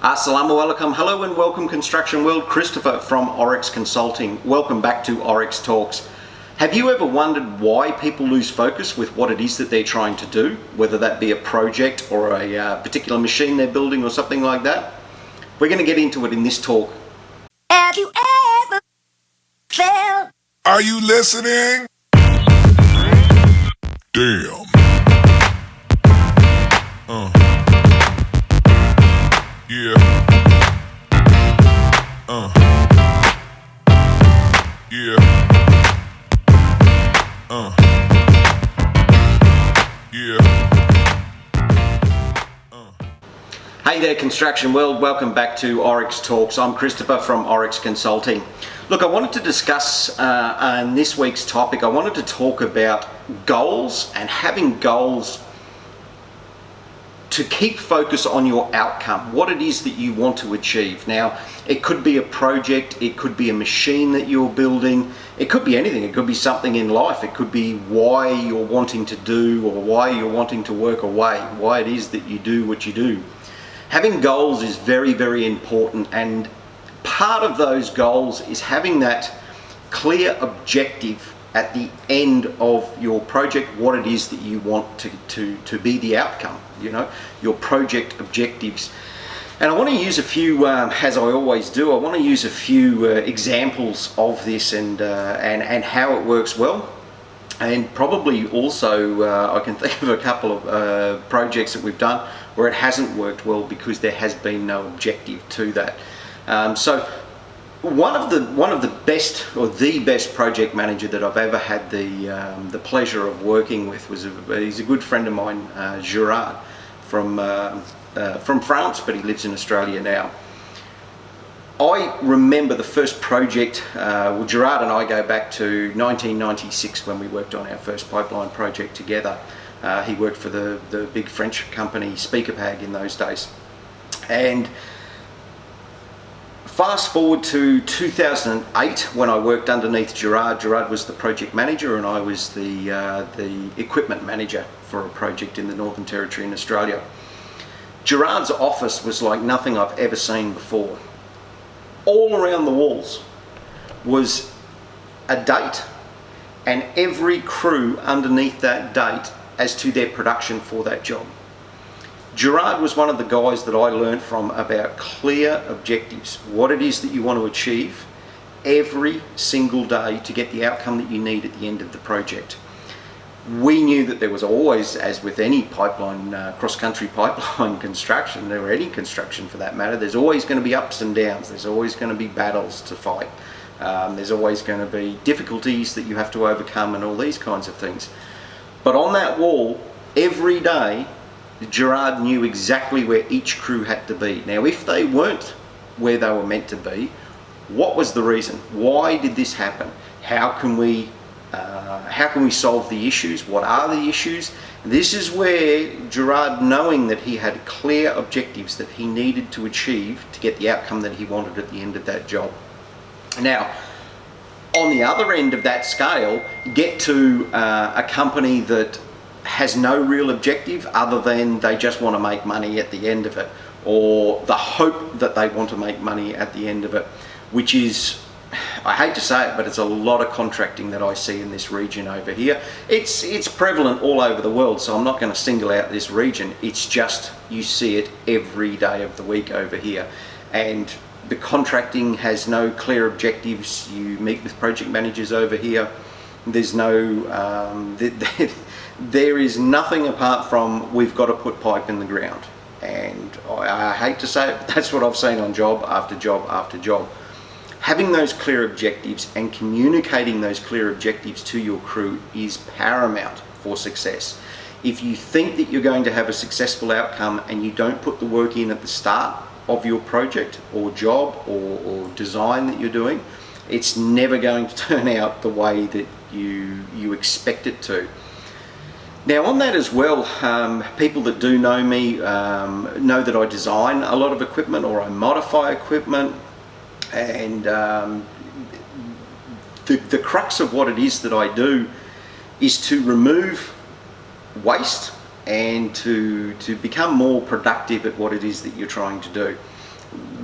Assalamu alaikum, hello and welcome Construction World. Christopher from Oryx Consulting. Welcome back to Oryx Talks. Have you ever wondered why people lose focus with what it is that they're trying to do, whether that be a project or a particular machine they're building or something like that? We're going to get into it in this talk. Have you ever felt? Are you listening? Damn. Yeah. Yeah. Yeah. Hey there Construction World, welcome back to Oryx Talks. I'm Christopher from Oryx Consulting. Look, I wanted to discuss on this week's topic, I wanted to talk about goals and having goals to keep focus on your outcome, what it is that you want to achieve. Now, it could be a project, it could be a machine that you're building, it could be anything, it could be something in life, it could be why you're wanting to do or why you're wanting to work away, why it is that you do what you do. Having goals is very, very important, and part of those goals is having that clear objective at the end of your project, what it is that you want to be the outcome, you know, your project objectives. And I want to use a few, as I always do, I want to use a few examples of this and how it works well. And probably also, I can think of a couple of projects that we've done where it hasn't worked well because there has been no objective to that. So one of the best, or the best project manager that I've ever had the pleasure of working with was he's a good friend of mine, Gerard, from France, but he lives in Australia now. I remember the first project, well, Gerard and I go back to 1996 when we worked on our first pipeline project together. He worked for the big French company Speakerpag in those days. And fast forward to 2008 when I worked underneath Gerard. Gerard was the project manager and I was the equipment manager for a project in the Northern Territory in Australia. Gerard's office was like nothing I've ever seen before. All around the walls was a date and every crew underneath that date as to their production for that job. Gerard was one of the guys that I learned from about clear objectives, what it is that you want to achieve every single day to get the outcome that you need at the end of the project. We knew that there was always, as with any pipeline, cross-country pipeline construction, or any construction for that matter, there's always going to be ups and downs, there's always going to be battles to fight, there's always going to be difficulties that you have to overcome and all these kinds of things. But on that wall, every day, Gerard knew exactly where each crew had to be. Now, if they weren't where they were meant to be, what was the reason? Why did this happen? How can we solve the issues? What are the issues? This is where Gerard, knowing that he had clear objectives that he needed to achieve to get the outcome that he wanted at the end of that job. Now, on the other end of that scale, get to a company that has no real objective other than they just want to make money at the end of it, or the hope that they want to make money at the end of it, which is, I hate to say it, but it's a lot of contracting that I see in this region over here. It's prevalent all over the world, so I'm not going to single out this region. It's just you see it every day of the week over here. And the contracting has no clear objectives. You meet with project managers over here. There's no, there is nothing apart from we've got to put pipe in the ground. And I hate to say it, but that's what I've seen on job after job after job. Having those clear objectives and communicating those clear objectives to your crew is paramount for success. If you think that you're going to have a successful outcome and you don't put the work in at the start of your project or job or design that you're doing, it's never going to turn out the way that you expect it to. Now on that as well, people that do know me know that I design a lot of equipment or I modify equipment, and the crux of what it is that I do is to remove waste and to become more productive at what it is that you're trying to do.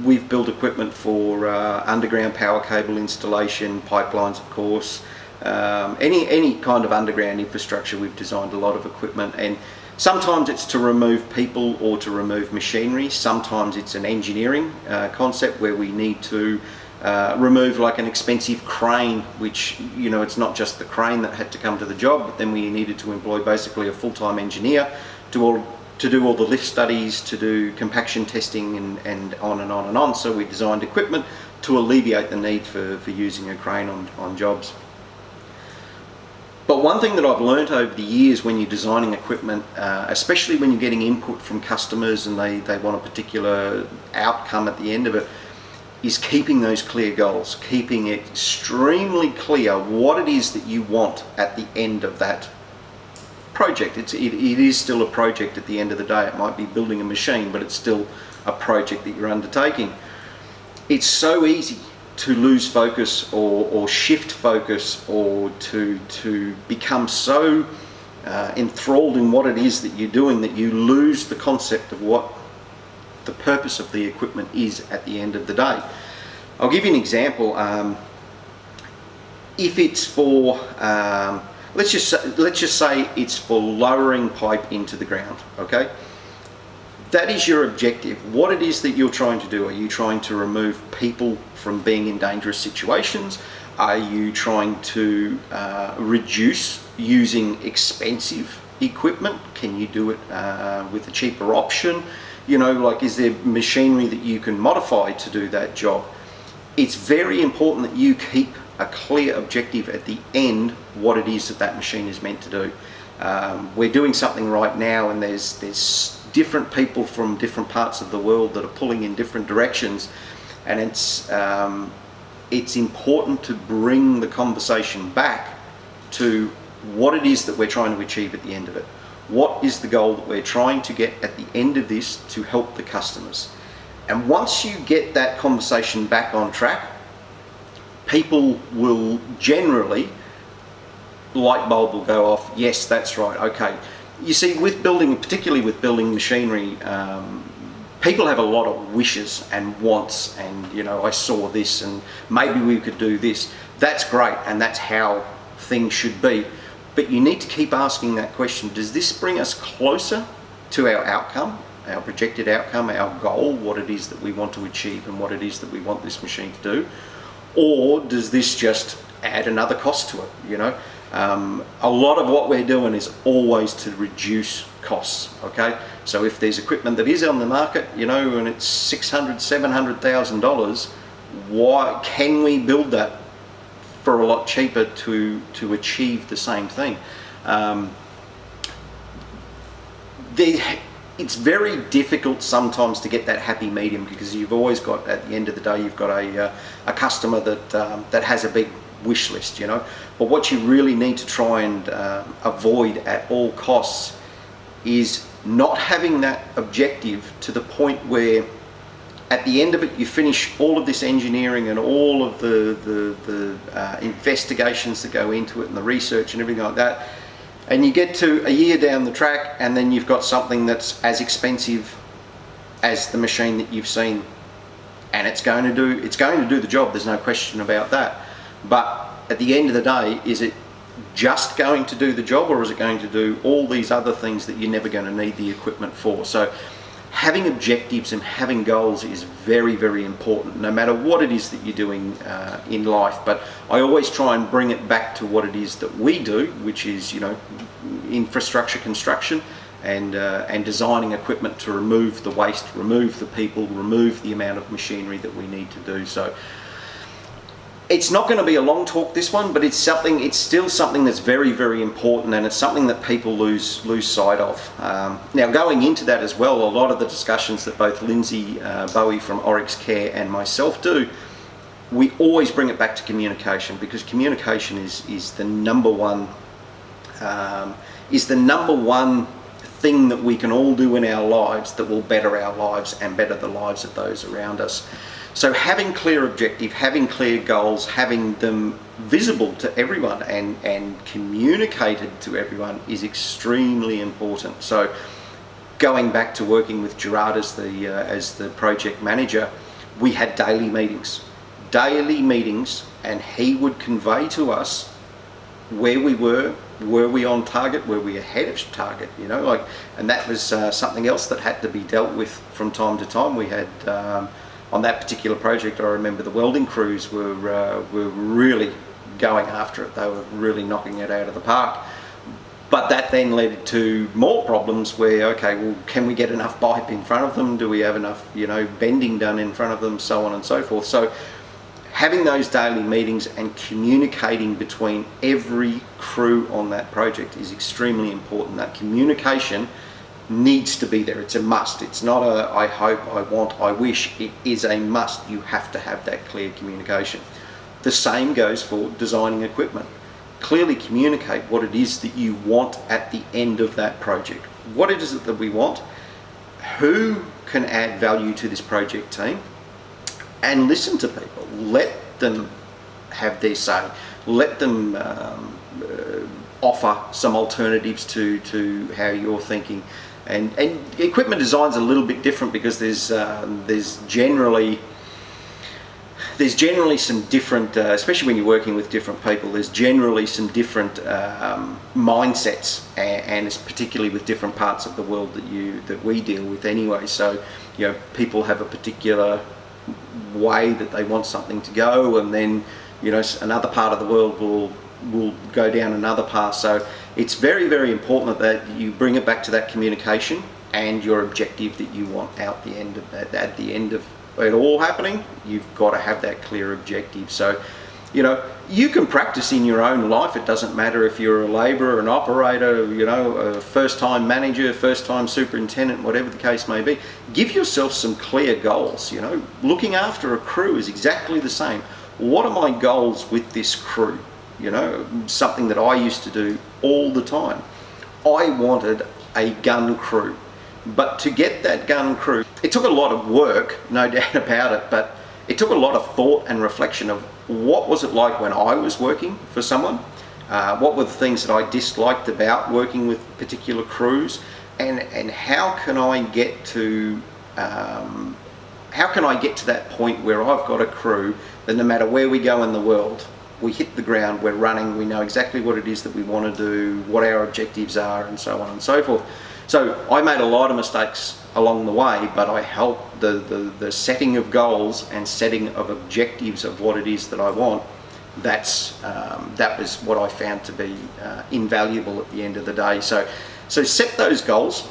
We've built equipment for underground power cable installation, pipelines, of course. Any kind of underground infrastructure, we've designed a lot of equipment, and sometimes it's to remove people or to remove machinery. Sometimes it's an engineering concept where we need to remove like an expensive crane, which, you know, it's not just the crane that had to come to the job, but then we needed to employ basically a full-time engineer to do all the lift studies, to do compaction testing, and on and on and on. So we designed equipment to alleviate the need for using a crane on jobs. But one thing that I've learned over the years when you're designing equipment, especially when you're getting input from customers and they want a particular outcome at the end of it, is keeping those clear goals, keeping it extremely clear what it is that you want at the end of that project. It is still a project at the end of the day. It might be building a machine, but it's still a project that you're undertaking. It's so easy to lose focus or shift focus, or to become so enthralled in what it is that you're doing that you lose the concept of what the purpose of the equipment is at the end of the day. I'll give you an example. If it's for let's just say it's for lowering pipe into the ground, okay? That is your objective. What it is that you're trying to do. Are you trying to remove people from being in dangerous situations? Are you trying to reduce using expensive equipment? Can you do it with a cheaper option? You know, like, is there machinery that you can modify to do that job? It's very important that you keep a clear objective at the end, what it is that machine is meant to do. We're doing something right now, and there's different people from different parts of the world that are pulling in different directions, and it's important to bring the conversation back to what it is that we're trying to achieve at the end of it. What is the goal that we're trying to get at the end of this to help the customers? And once you get that conversation back on track, people will generally, light bulb will go off. Yes, that's right. Okay. You see, with building, particularly with building machinery, people have a lot of wishes and wants, and, you know, I saw this and maybe we could do this. That's great, and that's how things should be. But you need to keep asking that question. Does this bring us closer to our outcome, our projected outcome, our goal, what it is that we want to achieve and what it is that we want this machine to do? Or does this just add another cost to it, you know? A lot of what we're doing is always to reduce costs, okay? So if there's equipment that is on the market, you know, and it's $600,000, $700,000, why can we build that for a lot cheaper to achieve the same thing? It's very difficult sometimes to get that happy medium, because you've always got, at the end of the day, you've got a customer that has a big wish list, you know. But what you really need to try and avoid at all costs is not having that objective to the point where at the end of it you finish all of this engineering and all of the investigations that go into it and the research and everything like that, and you get to a year down the track and then you've got something that's as expensive as the machine that you've seen, and it's going to do the job, there's no question about that. But at the end of the day, is it just going to do the job, or is it going to do all these other things that you're never going to need the equipment for? So having objectives and having goals is very, very important, no matter what it is that you're doing in life. But I always try and bring it back to what it is that we do, which is, you know, infrastructure construction and designing equipment to remove the waste, remove the people, remove the amount of machinery that we need to do. So it's not going to be a long talk, this one, but it's still something that's very, very important, and it's something that people lose sight of. Now, going into that as well, a lot of the discussions that both Lindsay Bowie from Oryx Care and myself do, we always bring it back to communication, because communication is the number one thing that we can all do in our lives that will better our lives and better the lives of those around us. So having clear objective, having clear goals, having them visible to everyone and communicated to everyone is extremely important. So going back to working with Gerard as the project manager, we had daily meetings, and he would convey to us where we were we on target, were we ahead of target, you know, like, and that was something else that had to be dealt with from time to time. We had on that particular project, I remember the welding crews were really going after it. They were really knocking it out of the park. But that then led to more problems where, okay, well, can we get enough pipe in front of them? Do we have enough, you know, bending done in front of them? So on and so forth. So having those daily meetings and communicating between every crew on that project is extremely important. That communication needs to be there. It's a must. It's not a I hope, I want, I wish. It is a must. You have to have that clear communication. The same goes for designing equipment. Clearly communicate what it is that you want at the end of that project. What it is that we want, who can add value to this project team, and listen to people. Let them have their say. Let them offer some alternatives to how you're thinking. And equipment design's a little bit different because there's generally some different, especially when you're working with different people, there's generally some different mindsets, and it's particularly with different parts of the world that we deal with anyway. So, you know, people have a particular way that they want something to go, and then, you know, another part of the world will go down another path. So it's very, very important that you bring it back to that communication and your objective that you want out the end of that. At the end of it all happening, you've got to have that clear objective. So, you know, you can practice in your own life. It doesn't matter if you're a labourer, an operator, you know, a first-time manager, first-time superintendent, whatever the case may be. Give yourself some clear goals. You know, looking after a crew is exactly the same. What are my goals with this crew? You know, something that I used to do all the time. I wanted a gun crew. But to get that gun crew, it took a lot of work, no doubt about it, but it took a lot of thought and reflection of what was it like when I was working for someone, what were the things that I disliked about working with particular crews, and how can I get to that point where I've got a crew that no matter where we go in the world, we hit the ground, we're running, we know exactly what it is that we want to do, what our objectives are, and so on and so forth. So I made a lot of mistakes along the way, but I helped the setting of goals and setting of objectives of what it is that I want. That was what I found to be invaluable at the end of the day. So set those goals.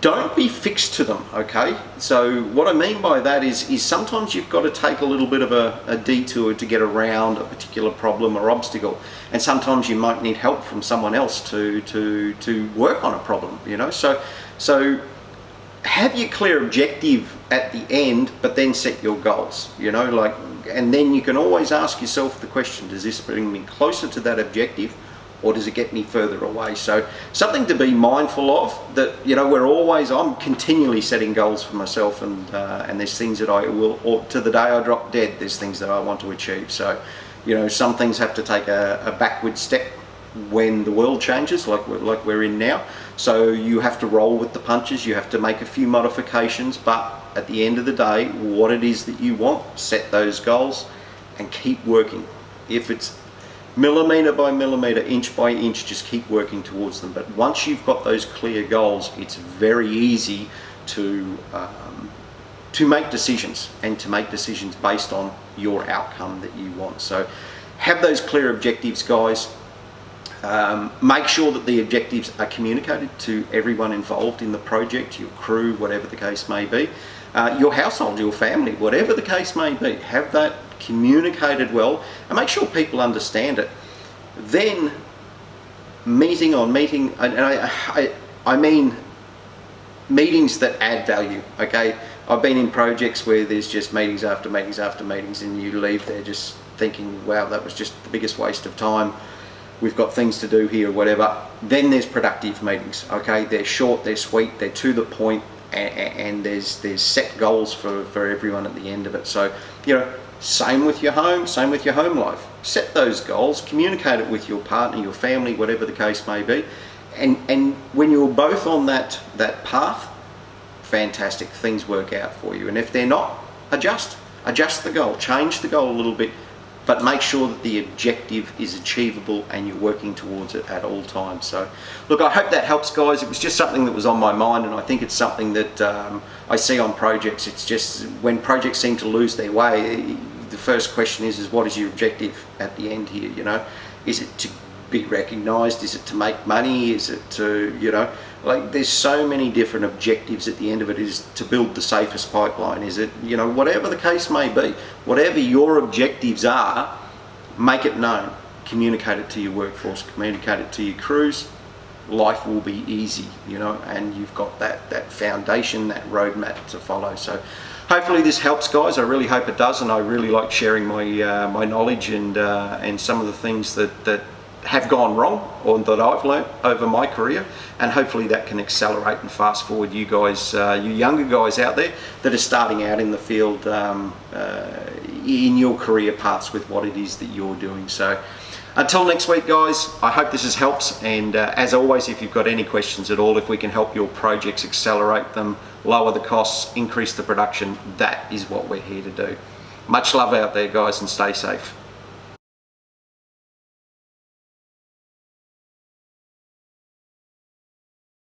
Don't be fixed to them, okay? So what I mean by that is sometimes you've got to take a little bit of a detour to get around a particular problem or obstacle, and sometimes you might need help from someone else to work on a problem, you know? So have your clear objective at the end, but then set your goals, you know, like, and then you can always ask yourself the question, does this bring me closer to that objective, or does it get me further away? So something to be mindful of, that, you know, I'm continually setting goals for myself, and there's things that I will, or to the day I drop dead, there's things that I want to achieve. So, you know, some things have to take a backward step when the world changes, like we're in now. So you have to roll with the punches, you have to make a few modifications, but at the end of the day, what it is that you want, set those goals and keep working. If it's millimetre by millimetre, inch by inch, just keep working towards them. But once you've got those clear goals, it's very easy to make decisions, and to make decisions based on your outcome that you want. So have those clear objectives, guys. Make sure that the objectives are communicated to everyone involved in the project, your crew, whatever the case may be, your household, your family, whatever the case may be. Have that communicated well, and make sure people understand it. Then meeting on meeting, and I mean meetings that add value, okay? I've been in projects where there's just meetings after meetings after meetings, and you leave there just thinking, wow, that was just the biggest waste of time. We've got things to do here, whatever. Then there's productive meetings, okay? They're short, they're sweet, they're to the point, and there's set goals for everyone at the end of it. So, you know, same with your home, same with your home life. Set those goals, communicate it with your partner, your family, whatever the case may be, and when you're both on that path, fantastic, things work out for you. And if they're not, adjust the goal, change the goal a little bit, but make sure that the objective is achievable and you're working towards it at all times. So look, I hope that helps, guys. It was just something that was on my mind, and I think it's something that I see on projects. It's just when projects seem to lose their way, the first question is what is your objective at the end here? You know, is it to be recognized? Is it to make money? Is it to, you know, like there's so many different objectives at the end of it. Is to build the safest pipeline? Is it, you know, whatever the case may be, whatever your objectives are, make it known, communicate it to your workforce, communicate it to your crews. Life will be easy, you know, and you've got that foundation, that roadmap to follow. So hopefully this helps, guys. I really hope it does, and I really like sharing my my knowledge and some of the things that have gone wrong or that I've learnt over my career, and hopefully that can accelerate and fast forward you guys, you younger guys out there that are starting out in the field in your career paths with what it is that you're doing. So until next week, guys, I hope this helps, and as always, if you've got any questions at all, if we can help your projects accelerate them, lower the costs, increase the production, that is what we're here to do. Much love out there, guys, and stay safe.